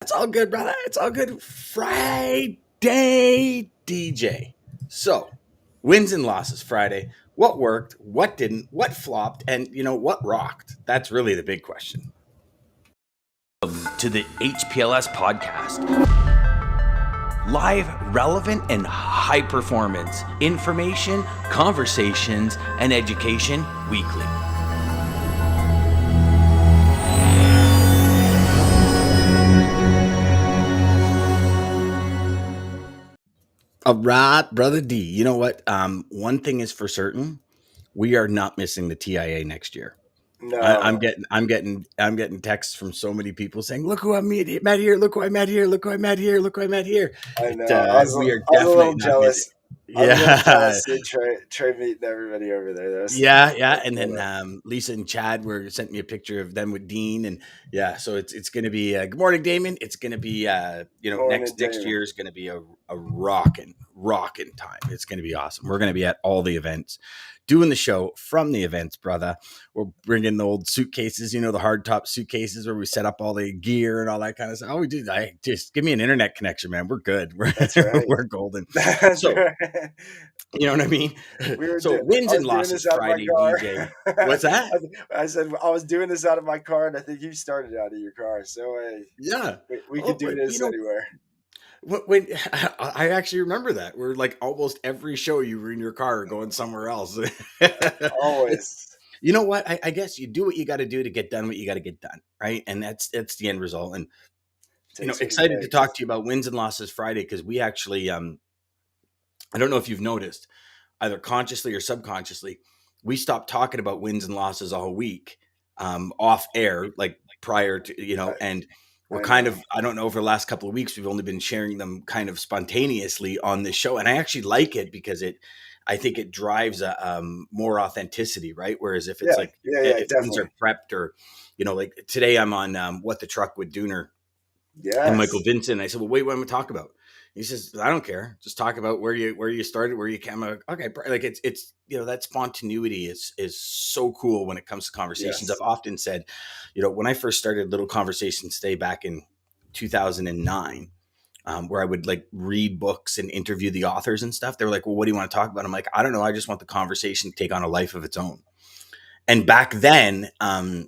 It's all good, brother. It's all good. Friday, DJ. So, wins and losses Friday. What worked? What didn't? What flopped? And, what rocked? That's really the big question. To the HPLS podcast. Live, relevant, and high performance information, conversations, and education weekly. All right, brother D. You know what? One thing is for certain: we are not missing the TIA next year. No, I'm getting texts from so many people saying, "Look who I met here! Look who I met here! Look who I met here! Look who I met here!" I know. I We are was a definitely little not missing. jealous. I was a little Yeah, jealous seeing Trey meeting everybody over there. yeah. That's And cool, then Lisa and Chad sent me a picture of them with Dean, and yeah. So it's going to be good morning, Damon. It's going to be Morning, next Damon. year is going to be a rocking time. It's going to be awesome. We're going to be at all the events, doing the show from the events, brother. We're bringing the old suitcases, the hard top suitcases where we set up all the gear and all that kind of stuff. All we do, I just give me an internet connection, man. We're good. That's right. We're golden. That's So right. you know what I mean? So I wins and was doing losses this out of my Friday, car. DJ. What's that? I said I was doing this out of my car, and I think you started out of your car. So Yeah. we Oh, could do but this anywhere. when I actually remember that, we're like almost every show you were in your car or going somewhere else. Always. You know what? I guess you do what you got to do to get done what you got to get done, right? And that's the end result. And Takes what it excited to takes. talk to you about wins and losses Friday because we actually I don't know if you've noticed, either consciously or subconsciously, we stopped talking about wins and losses all week, off air, like prior to, and we're I kind know. of, I don't know, over the last couple of weeks, we've only been sharing them kind of spontaneously on this show. And I actually like it because I think it drives more authenticity, right? Whereas if it's like, Yeah, if things definitely. are prepped or, like today I'm on What the Truck with Dooner and Michael Yes. Vincent. I said, well, wait, what am I talk about? He says, I don't care. Just talk about where you started, where you came. Okay, like it's that spontaneity is so cool when it comes to conversations. I've Yes. often said, when I first started Little Conversations Today back in 2009, where I would like read books and interview the authors and stuff. They were like, well, what do you want to talk about? I'm like, I don't know. I just want the conversation to take on a life of its own. And back then, I'll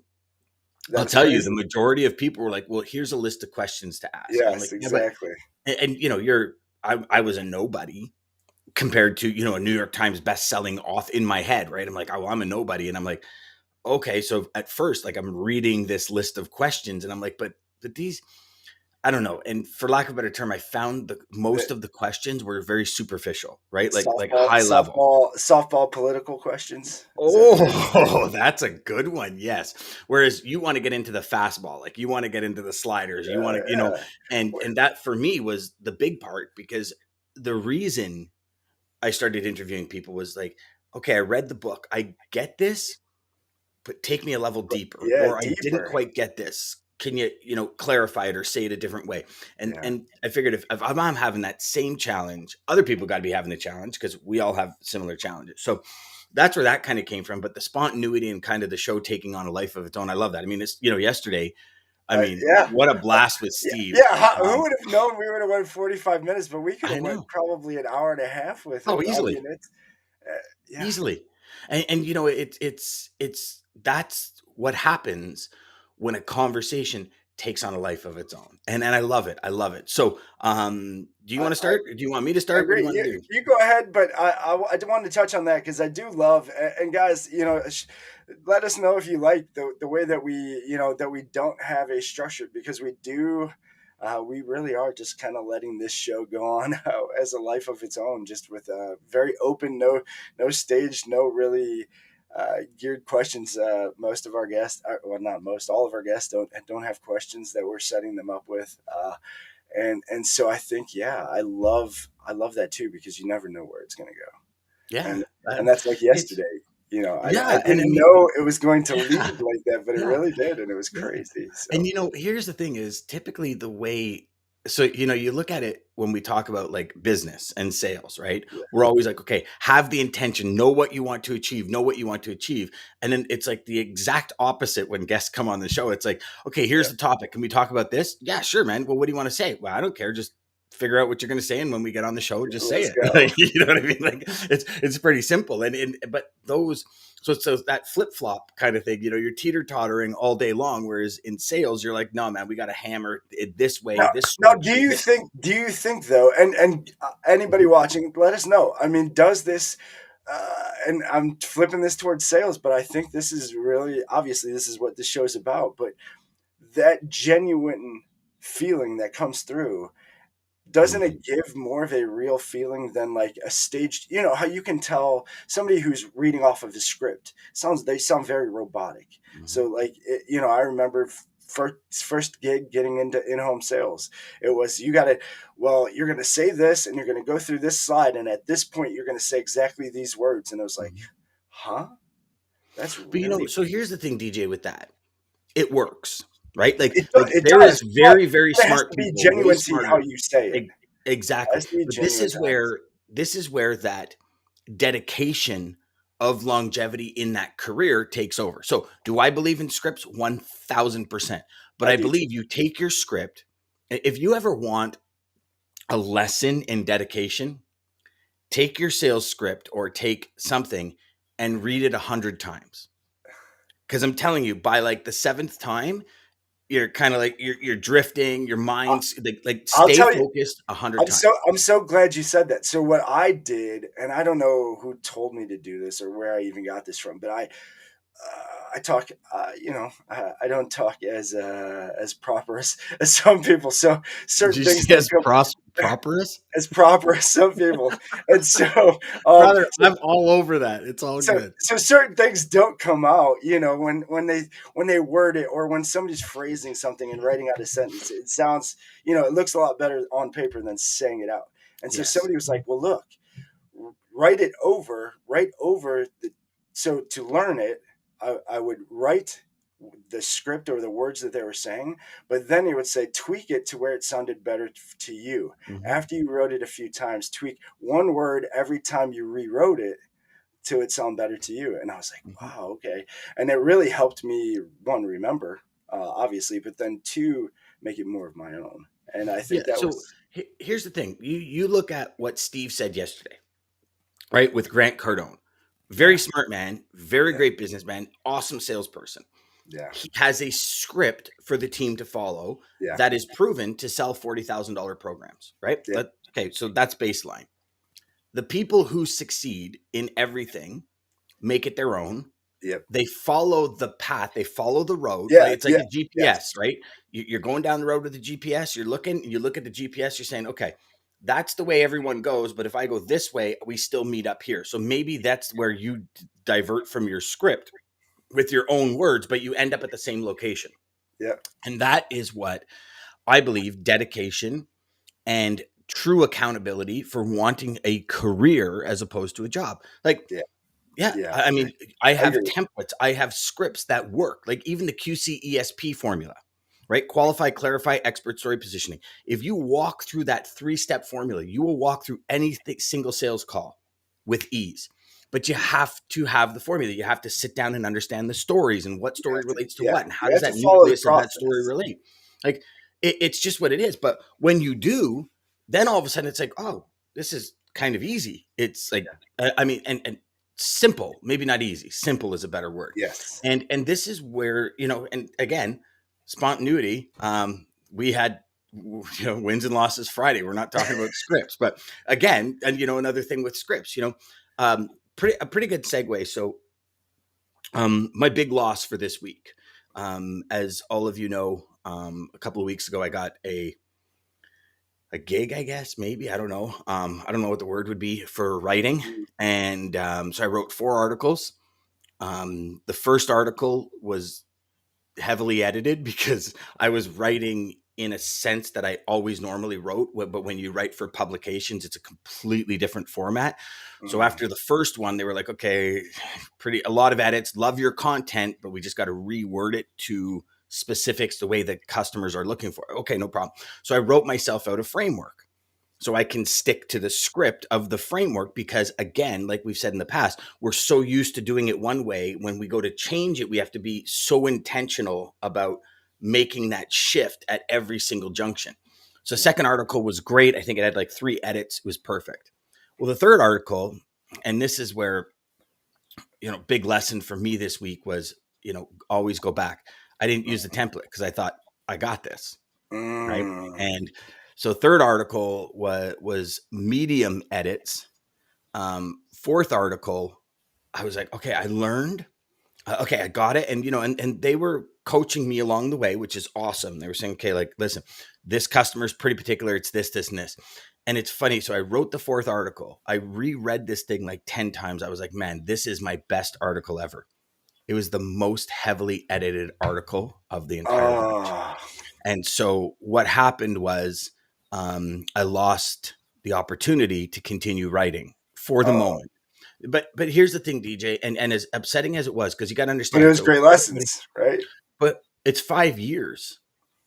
That's tell you, the crazy. majority of people were like, well, here's a list of questions to ask. And I'm Yes, like, yeah, but exactly. and I was a nobody compared to a New York Times best-selling author in my head, right? I'm like, oh, I'm a nobody, and I'm like, okay. So at first, like, I'm reading this list of questions, and I'm like, but these, I don't know. And for lack of a better term, I found most The of the questions were very superficial, right? Like softball, high level. softball political questions. Is that fair to say? Oh, that's a good one. Yes. Whereas you want to get into the fastball, like you want to get into the sliders, you want to, Yeah. and that for me was the big part because the reason I started interviewing people was like, okay, I read the book, I get this, but take me a level deeper, Yeah, or I didn't deeper. quite get this. Can you, clarify it or say it a different way? And Yeah. and I figured if I'm having that same challenge, other people got to be having the challenge because we all have similar challenges. So that's where that kind of came from. But the spontaneity and kind of the show taking on a life of its own, I love that. I mean, it's yesterday. I mean, Yeah. what a blast with Yeah. Steve. Yeah. Who would have known we would have went 45 minutes, but we could I have went know. probably an hour and a half with Oh, him. I easily. mean, it's yeah. Easily. And it's that's what happens when a conversation takes on a life of its own. And I love it. I love it. So, do you I, want to I start? Do you want me to I start? What do agree. you want to do? You go ahead, but I do want to touch on that because I do love and guys, let us know if you like the way that we don't have a structure because we do. We really are just kind of letting this show go on as a life of its own, just with very open, no stage, no really geared questions. Most of our guests, well, not most, all of our guests don't have questions that we're setting them up with. And so I think I love that too because you never know where it's going to go, Yeah. and and that's like It's yesterday. I yeah. And I didn't mean, know it was going to yeah, lead like that, but it yeah, really did, and it was yeah. crazy. And So here's the thing is typically the way. so you look at it when we talk about like business and sales, right? Yeah, We're always like, okay, have the intention, know what you want to achieve, know what you want to achieve. And then it's like the exact opposite when guests come on the show. It's like, okay, yeah. here's the topic, can we talk about this? Yeah, sure, man. Well, what do you want to say? Well, I don't care, just figure out what you're going to say, and when we get on the show, just say Let's it. go. Like, you know what I mean? Like, it's pretty simple. And but those, so that flip flop kind of thing, you're teeter tottering all day long. Whereas in sales, you're like, no, man, we got to hammer it this way, Now, this now, structure, this. do you think though, and anybody Mhm, watching, let us know. I mean, does this? And I'm flipping this towards sales, but I think this is really obviously this is what this show's about. But that genuine feeling that comes through, doesn't mhm, it give more of a real feeling than like a staged, you know how you can tell somebody who's reading off of the script sounds, they sound very robotic. mhm, So like I remember first gig getting into in-home sales, it was you got to, well, you're going to say this and you're going to go through this slide and at this point you're going to say exactly these words, and it was like, mhm. huh, that's But really, so here's the thing, DJ, with that, it works, right? Like it there is does, very, very but it has smart to be people, way genuine to how smarter. you say it. E- It exactly. has to be But this genuine is to how you where that dedication of longevity in that career takes over. So do I believe in scripts? 1000%. But I I do too. believe you take your script. If you ever want a lesson in dedication, take your sales script or take something and read it 100 times. Because I'm telling you, by like the seventh time, you're kind of like you're drifting. Your mind's like I'll stay tell you, focused 100 times. I'm so glad you said that. So what I did, and I don't know who told me to do this or where I even got this from, but I talk, I don't talk as proper as some people. So Did certain you things say don't as come properous? as proper as some people, and Brother, I'm all over that. It's all good. so certain things don't come out, when they word it, or when somebody's phrasing something and writing out a sentence, it sounds, it looks a lot better on paper than saying it out. And so Yes. somebody was like, well, look, write over the, so to learn it, I would write the script or the words that they were saying, but then he would say tweak it to where it sounded better to you. Hmm. After you wrote it a few times, tweak one word every time you rewrote it to it sound better to you. And I was like, Hmm. wow, okay. And it really helped me, one, remember, obviously, but then two, make it more of my own. And I Yeah. think that So was, here's the thing. You look at what Steve said yesterday, right? With Grant Cardone, very yeah, smart man, very yeah, great businessman, awesome salesperson. yeah, He has a script for the team to follow yeah, that is proven to sell $40,000 programs, right? yeah, Okay, so that's baseline. The people who succeed in everything make it their own. yep, They follow the path, they follow the road, yeah, like it's like yeah, a GPS, yes, right? You're going down the road with the GPS, you look at the GPS, you're saying, okay, that's the way everyone goes, but if I go this way, we still meet up here. So maybe that's where you divert from your script with your own words, but you end up at the same location. yeah, And that is what I believe dedication and true accountability for wanting a career as opposed to a job. Like, yeah, yeah, yeah. I mean, I I have agree. templates, I have scripts that work, like even the QCESP formula, right? Qualify, clarify, expert story positioning. If you walk through that 3-step formula, you will walk through any single sales call with ease. But you have to have the formula. You have to sit down and understand the stories and what You story have to, relates to yeah, what and how you does have to that follow the nucleus of that story process. relate. Like it's just what it is. But when you do, then all of a sudden it's like, oh, this is kind of easy. It's like, I mean, and simple, maybe not easy. Simple is a better word. Yes. And this is where, and again, spontaneity. We had wins and losses Friday. We're not talking about scripts, but again, and another thing with scripts, a pretty good segue. So my big loss for this week, as all of you know, a couple of weeks ago I got a gig, I guess, maybe. I don't know. I don't know what the word would be for writing. Mm, And so I wrote 4 articles. The first article was heavily edited because I was writing in a sense that I always normally wrote, but when you write for publications, it's a completely different format. So mm, after the first one, they were like, okay, a lot of edits, love your content, but we just got to reword it to specifics the way that customers are looking for. Okay, no problem. So I wrote myself out a framework so I can stick to the script of the framework because, again, like we've said in the past, we're so used to doing it one way. When we go to change it, we have to be so intentional about making that shift at every single junction. So, second article was great. I think it had like 3 edits. It was perfect. Well, the third article, and this is where, big lesson for me this week was, always go back. I didn't use the template because I thought I got this. Right. Mm. And so third article was medium edits. Fourth article, I was like, okay, I learned. Okay, I got it. And, and they were coaching me along the way, which is awesome. They were saying, okay, like, listen, this customer is pretty particular. It's this, this, and this. And it's funny. So I wrote the fourth article. I reread this thing like 10 times. I was like, man, this is my best article ever. It was the most heavily edited article of the entire bunch. Oh, And so what happened was I lost the opportunity to continue writing for the oh. moment. But here's the thing, DJ, and as upsetting as it was, because you got to But it understand. was So great everybody, lessons, right? but it's 5 years.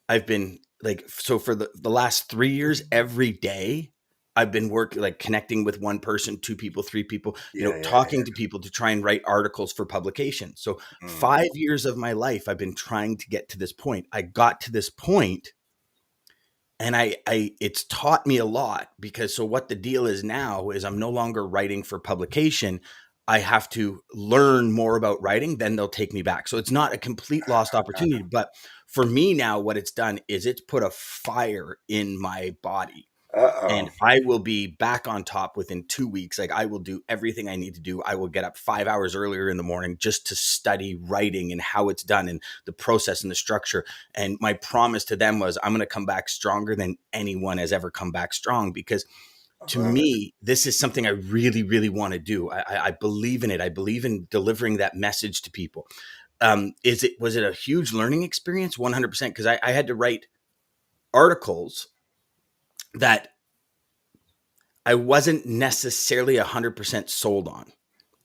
I've been like, so for the last 3 years, every day I've been working, like connecting with one person, 2 people, 3 people, Yeah, yeah, talking to people to try and write articles for publication. So yeah. Mm. 5 years of my life, I've been trying to get to this point. I got to this point and it's taught me a lot because so what the deal is now is I'm no longer writing for publication. I have to learn more about writing, then they'll take me back. So it's not a complete lost opportunity, but for me now, what it's done is it's put a fire in my body and Uh-oh. I will be back on top within 2 weeks. Like I will do everything I need to do. I will get up 5 hours earlier in the morning just to study writing and how it's done and the process and the structure. And my promise to them was I'm going to come back stronger than anyone has ever come back strong because I to love it. me, this is something I really, really want to do. I believe in it. I believe in delivering that message to people. Was it a huge learning experience? 100%. Because I had to write articles that I wasn't necessarily 100% sold on,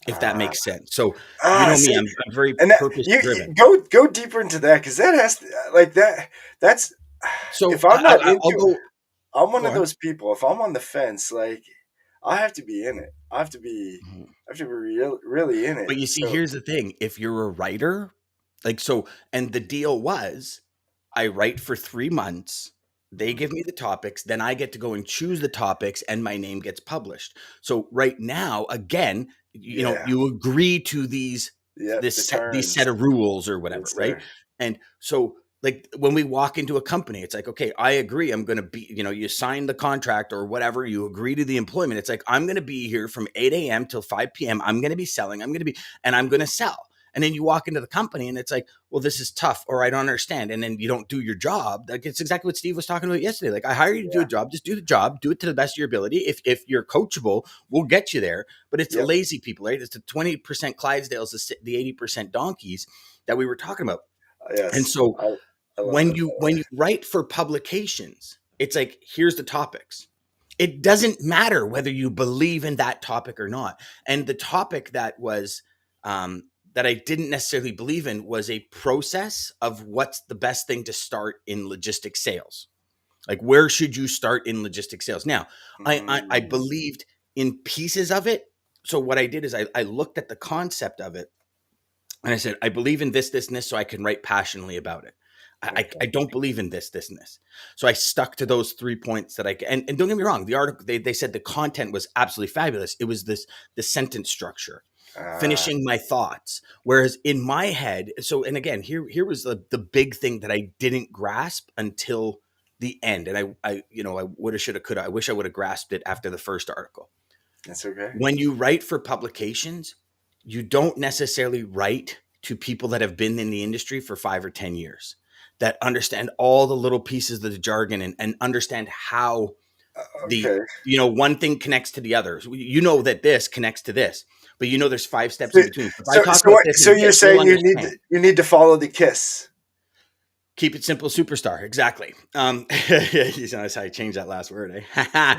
if that Ah, makes sense. So, you know me, see, I'm very and that purpose you driven. go deeper into that because that has to, like that. That's if So I'm not I'll into, go, I'm one go of on. those people. If I'm on the fence, like I have to be in it. Mhm. I have to be really in it. But you see, So here's the thing. If you're a writer, like so, and the deal was I write for 3 months. They mm, give me the topics, then I get to go and choose the topics, and my name gets published. So right now, again, yeah, you agree to yep, the these turns. set of rules or whatever, Yes, right? sir. And so like when we walk into a company, it's like, okay, I agree. I'm going to be, you sign the contract or whatever, you agree to the employment. It's like, I'm going to be here from 8 a.m. till 5 p.m. I'm going to be selling. And I'm going to sell. And then you walk into the company and it's like, well, this is tough or I don't understand. And then you don't do your job. Like it's exactly what Steve was talking about yesterday. Like I hire you to do a Yeah, job, just do the job, do it to the best of your ability. If you're coachable, we'll get you there. But it's the yep, lazy people, right? It's the 20% Clydesdales, the 80% donkeys that we were talking about. And yes, so I love when it. you write for publications, it's like, here's the topics. It doesn't matter whether you believe in that topic or not. And the topic that I didn't necessarily believe in was a process of what's the best thing to start in logistics sales. Like, where should you start in logistics sales? Now, I Mm, believed in pieces of it. So what I did is I looked at the concept of it and I said, I believe in this, this, and this, so I can write passionately about it. I okay. don't believe in this, this, and this. So I stuck to those 3 points that and don't get me wrong, the article, they said the content was absolutely fabulous. It was the sentence structure, Uh, finishing my thoughts. Whereas in my head, so, and again, here was the big thing that I didn't grasp until the end. And I would have, should have, could have, I wish I would have grasped it after the first article. that's okay. When you write for publications, you don't necessarily write to people that have been in the industry for 5 or 10 years, that understand all the little pieces of the jargon and understand how the, Okay. one thing connects to the others. You know that this connects to this, but there's 5 steps So, in between. If I talk so about what? this So and you're this, you'll saying understand. you need to follow the kiss. Keep it simple, superstar. Exactly. That's how I changed that last word. Eh?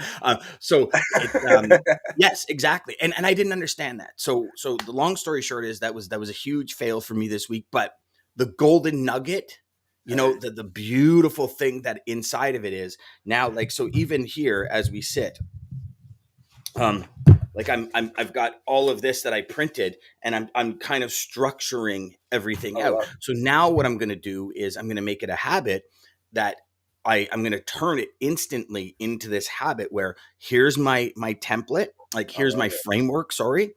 So it, yes, exactly. And I didn't understand that. So the long story short is that was a huge fail for me this week. But the golden nugget The beautiful thing that inside of it is now, like, so even here as we sit, um like I've got all of this that I printed, and I'm kind of structuring everything Oh out. wow. So now what I'm going to do is I'm going to make it a habit that I'm going to turn it instantly into this habit where here's my template, like I here's my love it. framework, sorry,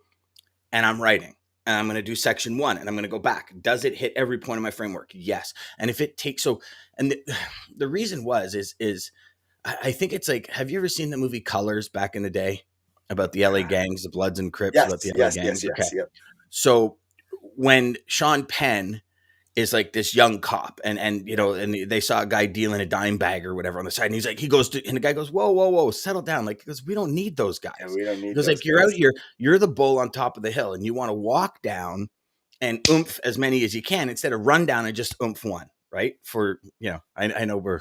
and I'm writing. And I'm going to do section 1 and I'm going to go back. Does it hit every point of my framework? Yes. And if it takes so and the reason was is I think it's like, have you ever seen the movie Colors back in the day about the LA gangs, the Bloods and Crips, about Yes, the LA yes, yes, gangs? Okay. yes, yep. So when Sean Penn is like this young cop, and and they saw a guy dealing a dime bag or whatever on the side, and he's like, he goes to, and the guy goes, whoa, whoa, whoa, settle down. Like, because we don't need those Yeah, guys. we don't He need goes, those like, you're out guys. here, you're the bull on top of the hill, and you want to walk down and oomph as many as you can instead of run down and just oomph one. Right. For, I know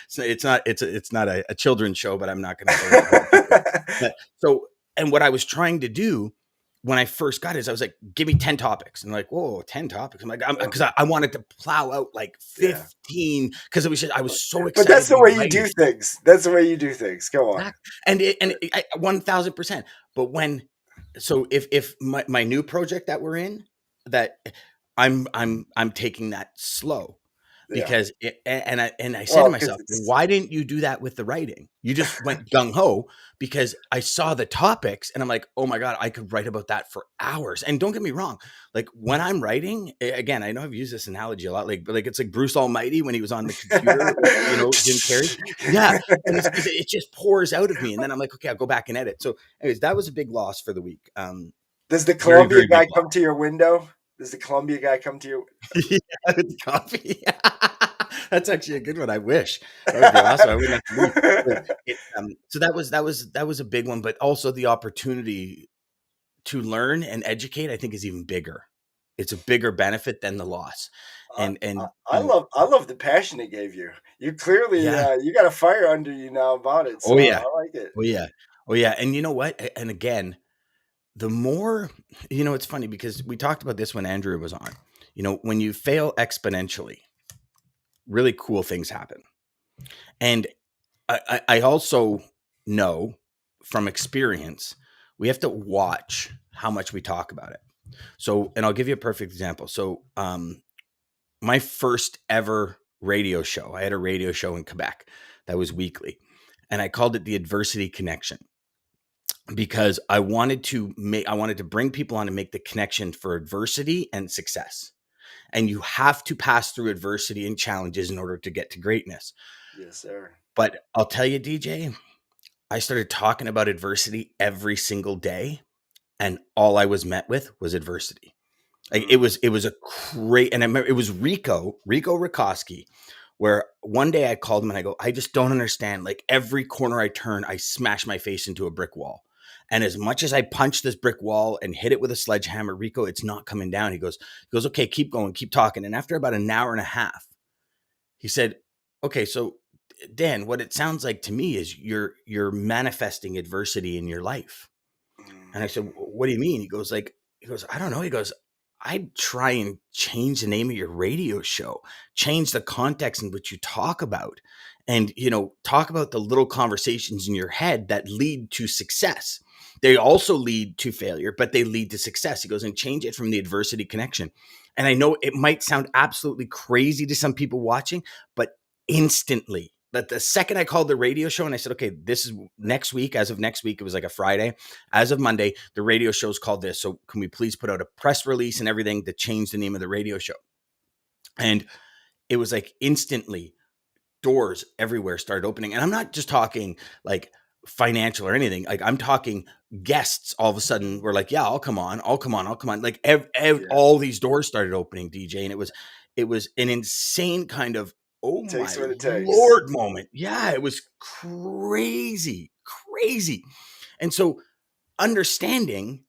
it's not a children's show, but I'm not going to say it. But so, and what I was trying to do when I first got it is I was like, give me 10 topics. And like, whoa, 10 topics. I'm like, because I wanted to plow out like Yeah. 15, because it was just, I was so But excited that's to the be way you writing. do things. That's the way you do things. Go on. Exactly. And 1000%. But so if my new project that we're in, that I'm taking that slow, Yeah. because and I said to Well, because myself, it's why didn't you do that with the writing? You just went gung ho, because I saw the topics and I'm like, oh my God, I could write about that for hours. And don't get me wrong, like when I'm writing, again, I know I've used this analogy a lot, like it's like Bruce Almighty when he was on the computer, Jim Carrey. Yeah. And it's because it just pours out of me. And then I'm like, okay, I'll go back and edit. So anyways, that was a big loss for the week. Does the Very, Columbia very big guy loss. come to your window? Does the Columbia guy come to you? Yeah, with coffee. That's actually a good one. I wish that would be awesome. I wouldn't have to leave. But so that was a big one, but also the opportunity to learn and educate, I think, is even bigger. It's a bigger benefit than the loss. I, And I love the passion it gave you. You clearly yeah, you got a fire under you now about it, so oh yeah, I like it. oh yeah, oh yeah. And you know what? And again, the more, it's funny because we talked about this when Andrew was on. When you fail exponentially, really cool things happen. And I also know from experience, we have to watch how much we talk about it. So, and I'll give you a perfect example. So, my first ever radio show, I had a radio show in Quebec that was weekly, and I called it the Adversity Connection, because I wanted to bring people on and make the connection for adversity and success. And you have to pass through adversity and challenges in order to get to greatness. Yes, sir. But I'll tell you, DJ, I started talking about adversity every single day, and all I was met with was adversity. Like Mm, it was a great, and I remember it was Rico Rikoski, where one day I called him and I go, I just don't understand. Like every corner I turn, I smash my face into a brick wall. And as much as I punch this brick wall and hit it with a sledgehammer, Rico, it's not coming down. He goes, okay, keep going, keep talking. And after about an hour and a half, he said, okay, so Dan, what it sounds like to me is you're manifesting adversity in your life. And I said, mm. what do you mean? He goes, I don't know. He goes, I'd try and change the name of your radio show, change the context in which you talk about, and, talk about the little conversations in your head that lead to success. They also lead to failure, but they lead to success. He goes, and change it from the adversity connection. And I know it might sound absolutely crazy to some people watching, but instantly, that the second I called the radio show and I said, okay, this is next week, as of next week, it was like a Friday. As of Monday, the radio show's called this. So can we please put out a press release and everything to change the name of the radio show? And it was like instantly doors everywhere started opening. And I'm not just talking like financial or anything. Like I'm talking guests all of a sudden were like, yeah, I'll come on. I'll come on. I'll come on. Like Yeah, all these doors started opening, DJ. And it was an insane kind of, oh it takes my what it takes. Lord moment. Yeah, it was crazy, crazy. And so understanding,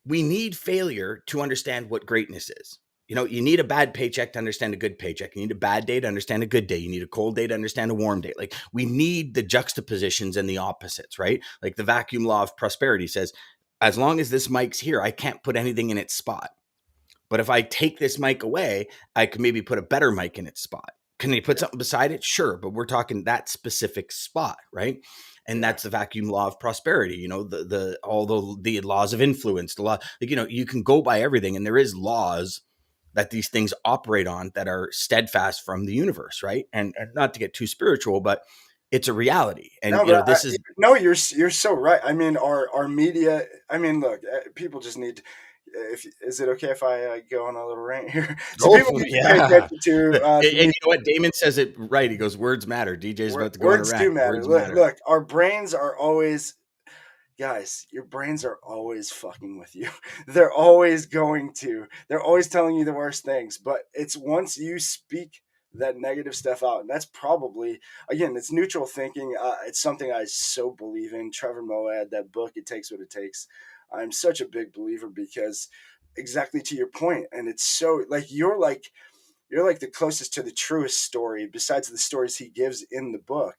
we need failure to understand what greatness is. You need a bad paycheck to understand a good paycheck. You need a bad day to understand a good day. You need a cold day to understand a warm day. Like we need the juxtapositions and the opposites, right? Like the vacuum law of prosperity says, as long as this mic's here, I can't put anything in its spot. But if I take this mic away, I can maybe put a better mic in its spot. Can they put Yeah. something beside it? Sure, but we're talking that specific spot, right? And Yeah. that's the vacuum law of prosperity. The all the laws of influence, the law, like, you can go by everything, and there is laws that these things operate on that are steadfast from the universe, right? And not to get too spiritual, but it's a reality. And No, but this is no, you're so right. I mean, our media. I mean, look, people just need. If is it okay if I go on a little rant here? So oh people need to pay yeah. attention to And the you media. know what? Damon says it right. He goes, words matter. DJ's about to go on a Words do rant. matter. Words Look, matter. look, our brains are always guys, your brains are always fucking with you. They're always going to. They're always telling you the worst things. But it's once you speak that negative stuff out, and that's probably again, it's neutral thinking. It's something I so believe in. Trevor Moawad, that book, It Takes What It Takes. I'm such a big believer because exactly to your point, and it's so like you're like the closest to the truest story besides the stories he gives in the book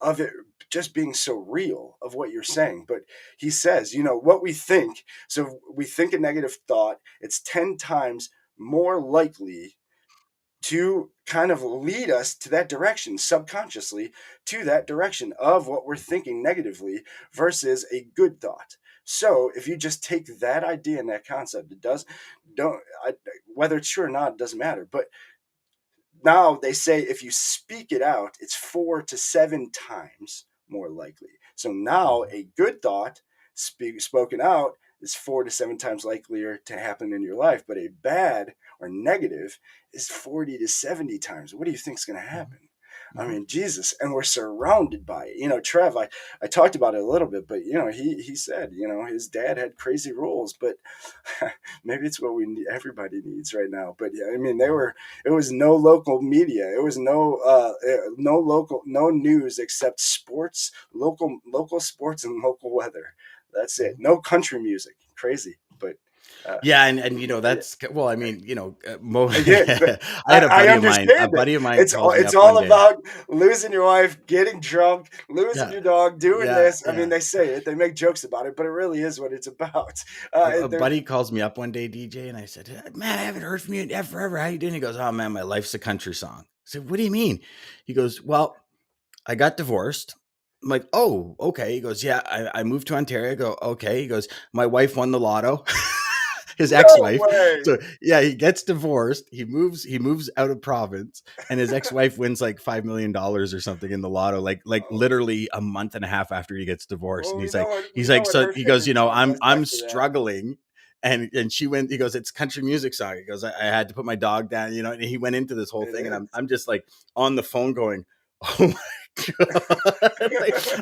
of it just being so real of what you're saying. But he says, what we think. So we think a negative thought, it's 10 times more likely to kind of lead us to that direction subconsciously, to that direction of what we're thinking negatively versus a good thought. So if you just take that idea and that concept, it does don't I, whether it's true or not, it doesn't matter. But now they say if you speak it out, it's 4 to 7 times more likely. So now a good thought spoken out is 4 to 7 times likelier to happen in your life, but a bad or negative is 40 to 70 times. What do you think is going to happen? I Mhm. mean, Jesus, and we're surrounded by it. Trev, I talked about it a little bit, but he said, his dad had crazy rules, but maybe it's what everybody needs right now. But yeah, I mean, it was no local media. It was no news except sports, local sports and local weather. That's it. Mhm. No country music. Crazy, but uh, Yeah, and yeah, that's well, I mean, again, but I had I A understand it. buddy of mine It's calls me it's up one all day. about losing your wife, getting drunk, losing Yeah, your dog, doing yeah, this. I mean, yeah. they say it, they make jokes about it, but it really is what it's about. A buddy calls me up one day, DJ, and I said, "Man, I haven't heard from you in forever. How you doing?" He goes, "Oh man, my life's a country song." I said, "What do you mean?" He goes, "Well, I got divorced." I'm like, "Oh, okay." He goes, "Yeah, I moved to Ontario." I go, "Okay." He goes, "My wife won the lotto." His No ex-wife. way. So yeah, he gets divorced. He moves out of province, and his ex-wife wins like $5 million or something in the lotto, like Oh, literally a month and a half after he gets divorced. well, And we he's know like, what we he's know like, what so her he goes, favorite song I'm was I'm after that. struggling. And she went, he goes, it's country music song. He goes, I had to put my dog down, and he went into this whole It thing, and is. I'm just like on the phone going, oh my God.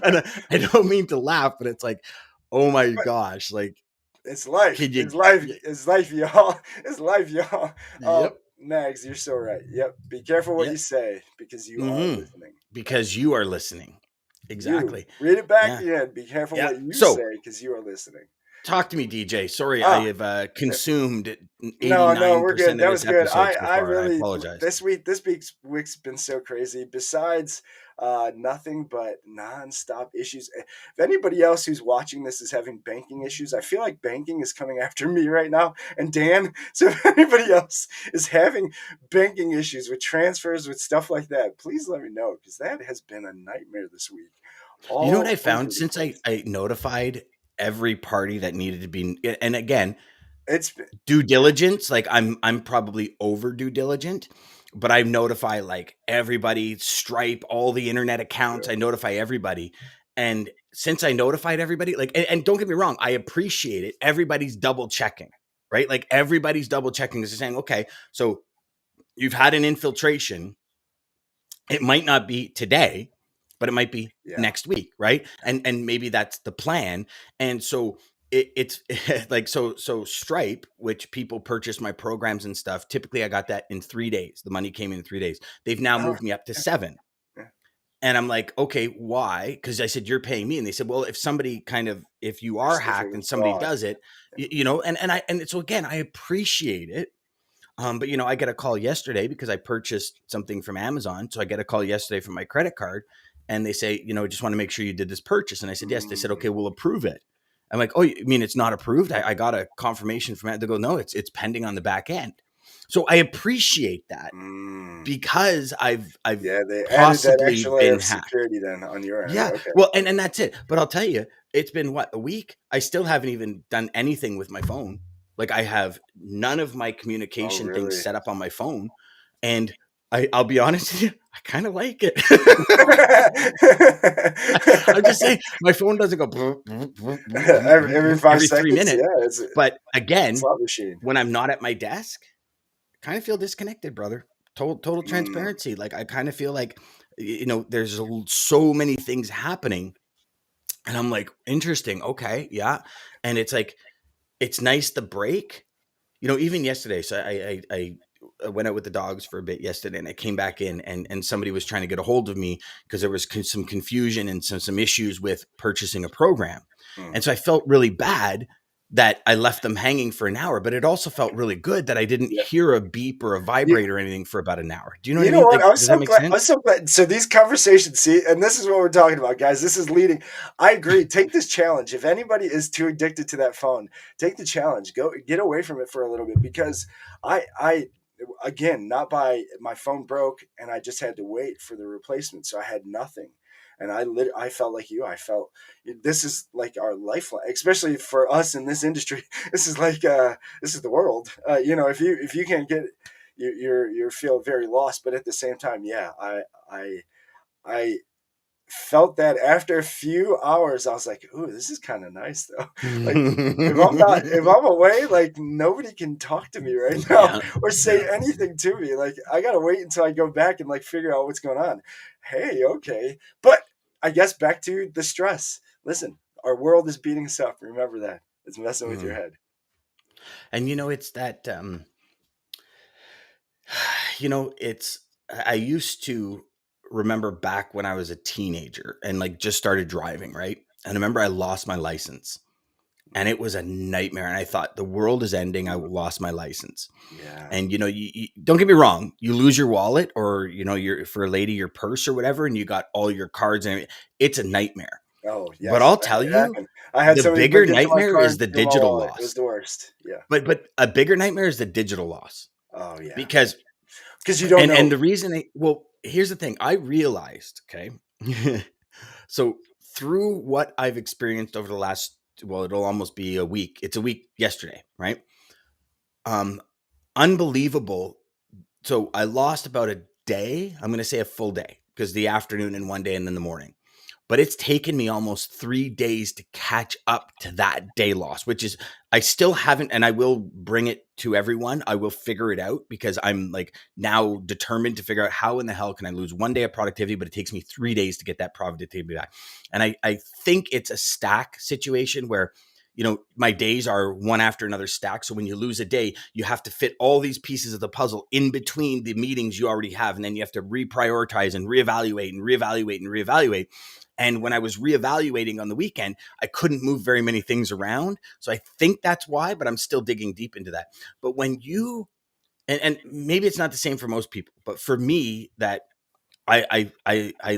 And I don't mean to laugh, but it's like, oh my But gosh, like, it's life. can you, It's life. It's life, y'all. It's life, y'all. yep. Mags, you're so right. Yep. Be careful what Yeah. you say because you are Hmm. listening. Because you are listening. You Exactly. read it back Yeah. again. Be careful Yeah. what you So say because you are listening. talk to me, DJ. Sorry, I Ah, have consumed no, we're good. 89% of That was this good. episode so I far, and I really apologize. this week's been so crazy. Besides, nothing but nonstop issues. If anybody else who's watching this is having banking issues, I feel like banking is coming after me right now and Dan. So if anybody else is having banking issues with transfers with stuff like that, please let me know because that has been a nightmare this week, You know what all I over found the since I, place. I notified every party that needed to be, and again, It's been, due diligence, like I'm probably over due diligent, but I notify like everybody, Stripe, all the internet accounts, I notify everybody. And since I notified everybody, like, and don't get me wrong, I appreciate it. Everybody's double checking, right? Like everybody's double checking is saying, okay, so you've had an infiltration. It might not be today, but it might be yeah. next week, right? And maybe that's the plan. And so it's like so Stripe, which people purchase my programs and stuff. Typically, I got that in 3 days. The money came in 3 days. They've now Oh, moved me up to yeah, 7. yeah. And I'm like, okay, why? Because I said you're paying me, and they said, well, if you are hacked Specifically and somebody fraud. does it, and so again, I appreciate it, but I get a call yesterday because I purchased something from Amazon. So I get a call yesterday from my credit card, and they say, just want to make sure you did this purchase. And I said, yes. They said, Mm, okay, we'll approve it. I'm like, oh, you mean it's not approved? I got a confirmation from it. They go, no, it's pending on the back end. So I appreciate that Mm. because I've Yeah, they added that possibly extra layer been of hacked. security then on your end. Yeah, Okay. well, and that's it. But I'll tell you, it's been what, a week? I still haven't even done anything with my phone. Like I have none of my Oh, communication things really? set up on my phone, and I'll be honest with you, I kind of like it. I'm just saying, my phone doesn't go Every five every three seconds? minutes. Yeah, it's a But again, slot machine. when I'm not at my desk, I kind of feel disconnected, brother. Total Mm. transparency. Like I kind of feel like there's so many things happening, and I'm like, interesting. Okay, yeah, and it's like it's nice to break. Even yesterday, so I went out with the dogs for a bit yesterday, and I came back in, and somebody was trying to get a hold of me because there was some confusion and some issues with purchasing a program, Mm. and so I felt really bad that I left them hanging for an hour, but it also felt really good that I didn't Yeah. hear a beep or a vibrate or anything for about an hour. Do you know what I You know mean? what? Like, I'm does that so make glad. I'm sense? so glad. So these conversations, see, and this is what we're talking about, guys. This is leading. I agree. Take this challenge. If anybody is too addicted to that phone, take the challenge. Go get away from it for a little bit because I, again, not by my phone broke and I just had to wait for the replacement, so I had nothing. And I felt like you. I felt this is like our lifeline, especially for us in this industry. This is like this is the world. If you can't get you feel very lost, but at the same time, yeah, I I felt that after a few hours I was like, ooh, this is kind of nice though. Like if I'm away, like nobody can talk to me right now Yeah, or say yeah. anything to me. Like I gotta wait until I go back and like figure out what's going on. Hey, okay, but I guess back to the stress. Listen, our world is beating us up, remember that. It's messing with your Mm. head. And it's that it's I used to remember back when I was a teenager and like just started driving, right? And I remember I lost my license and it was a nightmare. And I thought the world is ending. I Mm, lost my license. yeah. And you don't get me wrong, you lose your wallet or your for a lady your purse or whatever, and you got all your cards and everything. It's a nightmare. Oh, But yes, I'll tell it you, happened. I had the somebody bigger break into my nightmare car is and the steal my digital wallet. It was loss. the worst. Yeah. But a bigger nightmare is the digital loss Oh, yeah. because Because you don't and know. the reason well, here's the thing. I realized, okay. So through what I've experienced over the last, well, it'll almost be a week. It's a week yesterday, right? Um, Unbelievable. So I lost about a day. I'm going to say a full day because the afternoon and one day and then the morning. But it's taken me almost 3 days to catch up to that day loss, which is I still haven't, and I will bring it to everyone. I will figure it out because I'm like now determined to figure out how in the hell can I lose one day of productivity, but it takes me 3 days to get that productivity back. And I think it's a stack situation where my days are one after another stack. So when you lose a day, you have to fit all these pieces of the puzzle in between the meetings you already have. And then you have to reprioritize and reevaluate and reevaluate and reevaluate. And when I was reevaluating on the weekend, I couldn't move very many things around. So I think that's why, but I'm still digging deep into that. But when and maybe it's not the same for most people, but for me, that I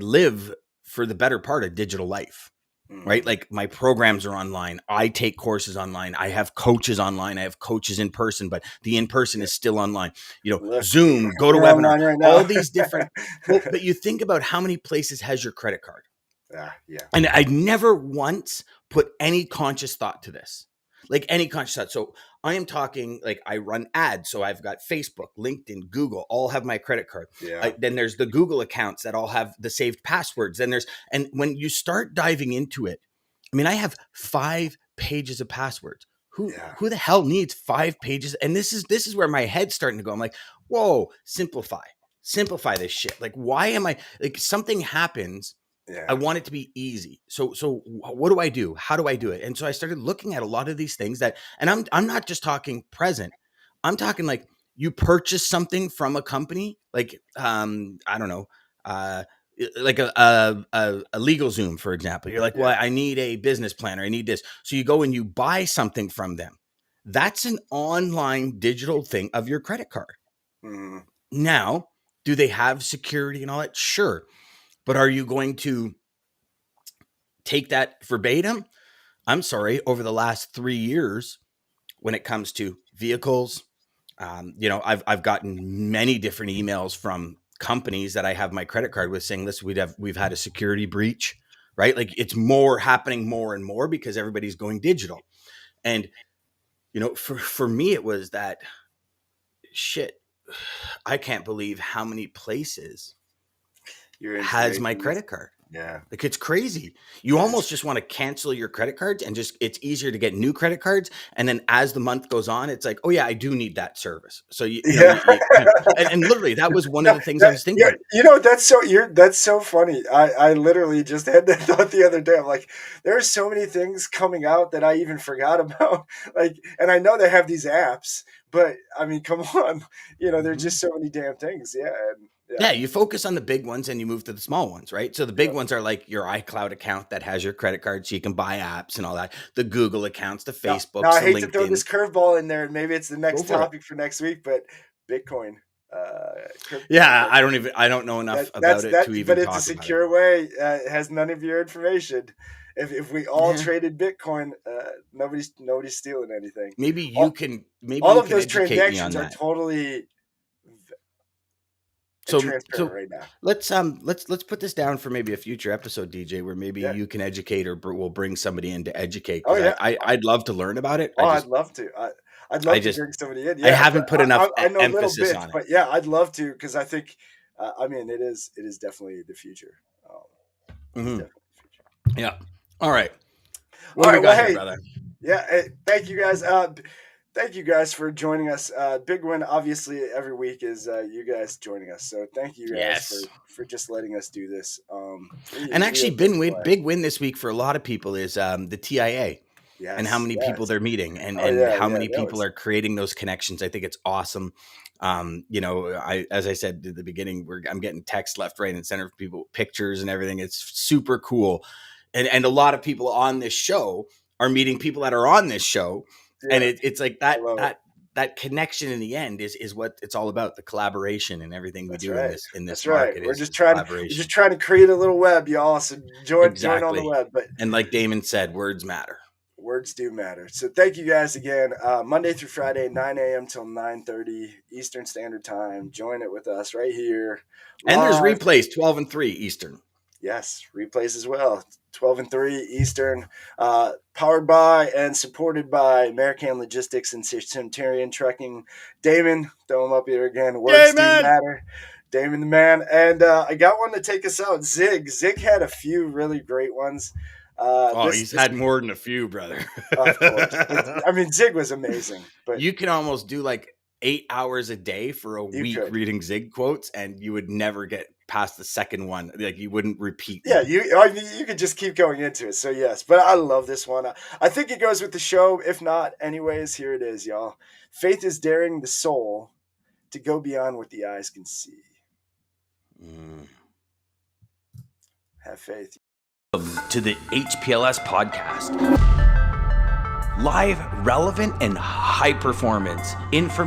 live for the better part of digital life, right? Mhm. Like my programs are online. I take courses online. I have coaches online. I have coaches in person, but the in person Yeah. is still online. Look, Zoom, go to you're webinar, online right all now. these different. Well, but you think about how many places has your credit card. Yeah. And I never once put any conscious thought to this. Like any conscious thought. So I am talking like I run ads. So I've got Facebook, LinkedIn, Google, all have my credit card. Yeah. Then there's the Google accounts that all have the saved passwords. And when you start diving into it, I mean, I have 5 pages of passwords. Who Yeah. who the hell needs 5 pages? And this is where my head's starting to go. I'm like, whoa, simplify this shit. Like, why am I like something happens? I Yeah. want it to be easy. So what do I do? How do I do it? And so I started looking at a lot of these things and I'm not just talking present. I'm talking like you purchase something from a company, like I don't know, uh, like a legal Zoom, for example. You're like, Yeah. well, I need a business planner. I need this. So you go and you buy something from them. That's an online digital thing of your credit card. Mhm. Now, do they have security and all that? Sure. But are you going to take that verbatim? I'm sorry, over the last 3 years, when it comes to vehicles, I've gotten many different emails from companies that I have my credit card with saying, listen, we've had a security breach, right? Like it's happening more and more because everybody's going digital. And, for me, it was that shit. I can't believe how many places Your has my information. credit card. Yeah. Like it's crazy. You almost just want to cancel your credit cards and it's easier to get new credit cards. And then as the month goes on, it's like, oh yeah, I do need that service. So Yeah. and literally that was one of No, the things I was yeah, thinking. that's so funny. I literally just had that thought the other day. I'm like, there are so many things coming out that I even forgot about. Like, and I know they have these apps, but I mean, come on, there's Mhm. just so many damn things. Yeah, and Yeah, you focus on the big ones and you move to the small ones, right? So the big yeah. ones are like your iCloud account that has your credit card so you can buy apps and all that. The Google accounts, the Now Facebooks, I the hate to throw this LinkedIn. curveball in there, and maybe it's the Go next for it. topic for next week, but Bitcoin, Yeah, like I don't know enough that's about it that, to even but it's a talk about it. secure way. It has none of your information. If we all Yeah. traded Bitcoin, nobody's stealing anything. All, Maybe all you of can those educate me on transactions are that. totally transparent So right now. let's put this down for maybe a future episode, DJ, where maybe Yeah. you can educate or we'll bring somebody in to educate Oh because yeah. I'd love to learn about it. Oh, I'd love to. I'd I love to just bring somebody in. I Yeah, but haven't put enough I know little emphasis bits, on it. but yeah, I'd love to because I think, I mean, it is definitely the future. It's Hmm. definitely the future. Yeah. All right. What All do we right. Well, got here, hey, brother? yeah. Thank you guys. Thank you guys for joining us. Big win, obviously, every week is you guys joining us. So thank you guys Yes. for just letting us do this. And We actually, have been glad. big win this week for a lot of people is the TIA and how Yes. many people Yes. they're meeting Oh and yeah. how Yeah. many That people was are creating those connections. I think it's awesome. As I said at the beginning, I'm getting text left, right, and center for people, pictures and everything. It's super cool. And a lot of people on this show are meeting people that are on this show. And yeah. it's like I love it. that connection in the end is what it's all about, the collaboration and everything we That's do in right. this That's right. market We're is just trying. We're just collaboration. trying to create a little web, y'all. So join on the Exactly. web. But And like Damon said, words matter. words do matter. So thank you guys again. Monday through Friday, 9 a.m. till 9:30 Eastern Standard Time. Join it with us right here, And there's live. replays 12 and 3 Eastern. Yes, replays as well. 12 and 3 Eastern. Powered by and supported by American Logistics and Centurion Trucking. Damon, throw him up here again. Words do Damon! matter. Damon the man. And I got one to take us out. Zig. Zig had a few really great ones. Oh, he's This had more than a few, brother. of course. But I mean, Zig was amazing. But You can almost do like 8 hours a day for a you week could. reading Zig quotes, and you would never get past the second one. Like you wouldn't repeat Yeah, one. I mean, you could just keep going into it. So yes, but I love this one. I think it goes with the show. If not, anyways, here it is, y'all. Faith is daring the soul to go beyond what the eyes can see. Mm. Have faith. To the HPLS podcast. Live, relevant, and high performance information.